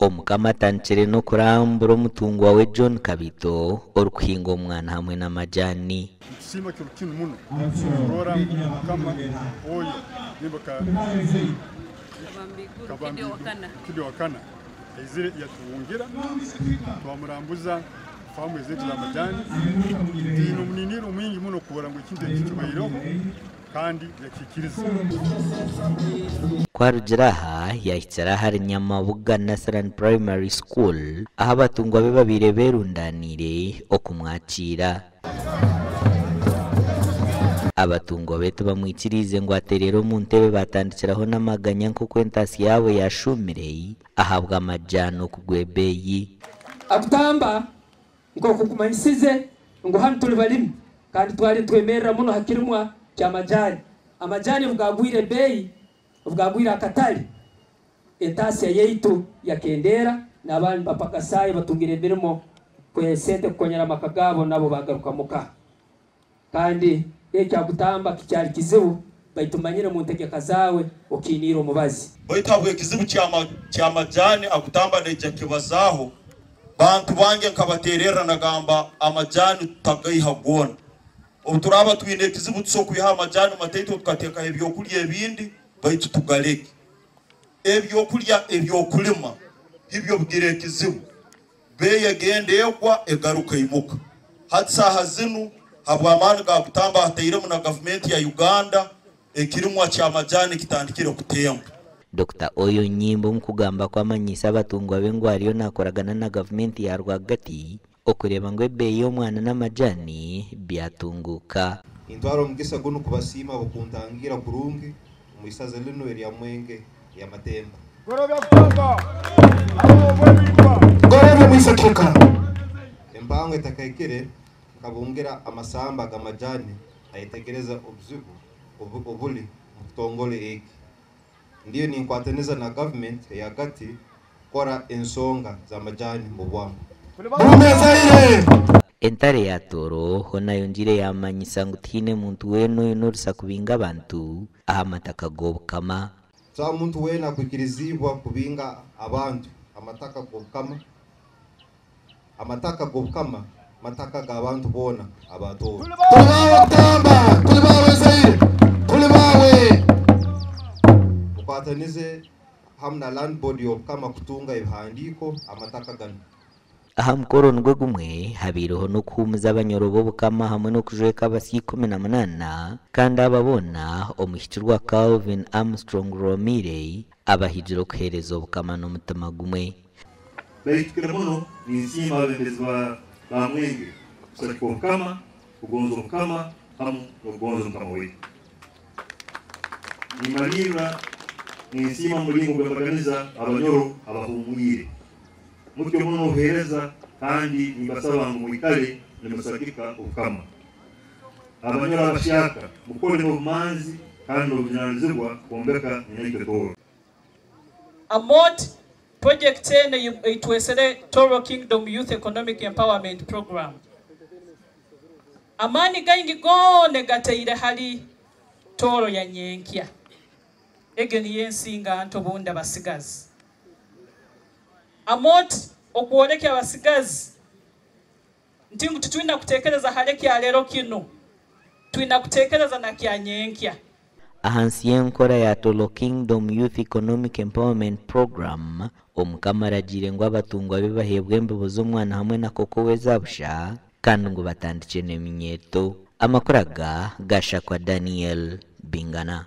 Omukama tanchere no kurambura omutungo wawe John Kabito orukuhinga omwana hamwe n'amajani. Sima kirukinu muno rora kama oyo niboka kabambi kidio wakana izire yatuwungira twamurambuza famu zetu za majani dino muniniro mwingi muno kubora ngo ikinde kikibayiro kandi yakikiriza Kwarujiraha yahitira hari Nyamabuga Nasaran Primary School aho abatungwa be babire berundanire okumwakira. Abatungwa betu bamwikirize ngo aterero mu ntebe batandikiraho n'amaganya nko kwentasi yawe yashumirei ahabwa amajano kugwebeyi. Akutamba ngo kukumanyisize ngo hano tuli balimu kandi twari twemerera muno hakirimwa cyamajani amajani bwagwire beyi bwagwire akatali entasi yeitu yakendera n'abandi bapakasaye batungire birimo kwesente kukonyera makagabo nabo bagaruka muka kandi ekyagutamba kicyari kizibu baitumanyire mu ntegeka zawe ukinira umubazi boitabwe kizibu cyamajani akutamba neje kibazaho bantu bange nkabaterera nagamba amajani tutagayihagona uturaba twine kizibu tso kuyiha amajani mateito tukateka ebyo kulya ebindi baitu tugaleke ebyo kulya ebyo kulima ibyo bwire kizibu beye gende yegwa egaruka imuka hatsa hazinu habwamani ga kutamba hatayire mu na government ya Uganda ekirimwa cyamajani kitandikire kutemba. Dr. Oyo Nyimbo mukugamba kwa manyisa abatungwa bengo ariyo nakoragana na government ya rwagati okureba ngo ebe y'omwana n'amajani byatunguka. Intwaro mugisa guno kubasima bukuntangira kurungi mu isaza lino eri ya Mwenge ya Matemba. Gorebe mwisakeka Embango etakayikire kabungira amasamba gamajani ayitegereza obzibu obuli mutongole eki. Ndiyo ni nkwataneza na government ya gati kora ensonga za majani mu bwangu. Entare ya toro hona yonjire ya manyisa ngutine muntu weno yonorisa kubinga abantu ahamataka gobukama. Sa muntu wena kukirizibwa kubinga abantu amataka gobukama mataka ga abantu bona abato. Kwatanize hamna land body of kama kutunga ibihandiko amataka gano. Aha mukoro nugwe gumwe habiroho no kuhumuza abanyorobo bukama hamwe no kujweka abasi 18 kandi ababona omuhitirwa Calvin Armstrong Romire abahijiro kuhereza bukama no mutama gumwe. Baikiramono ni nsima bembezwa ba Mwenge kusako kama kugonzo kama hamu kugonzo kama we. Ni malira ni nsima mulingo bembaganiza abanyoro abahumwire. Mutyo muno uhereza kandi nibasaba ngo mwikale nimusakika ukama. Abanyoro abashaka mukole mu manzi kandi obunyanzibwa kuombeka ninaike toro. Amot project ene itwesere Toro Kingdom Youth Economic Empowerment Program. Amani gaingi gone gateire hali toro ya nyenkya. Egeni yensinga ntobunda basigazi. Amot okuoleke abasigazi ntingu tutwina kutekereza haleki ya lero kino twina kutekereza na kya nyenkya. Ahansi y'enkora ya Toro Kingdom Youth Economic Empowerment Program omukama ngo abatungwa be bahebwe embubo z'omwana hamwe na koko wezabusha kandi ngo batandike n'eminyeto. Amakuraga gasha kwa Daniel Bingana.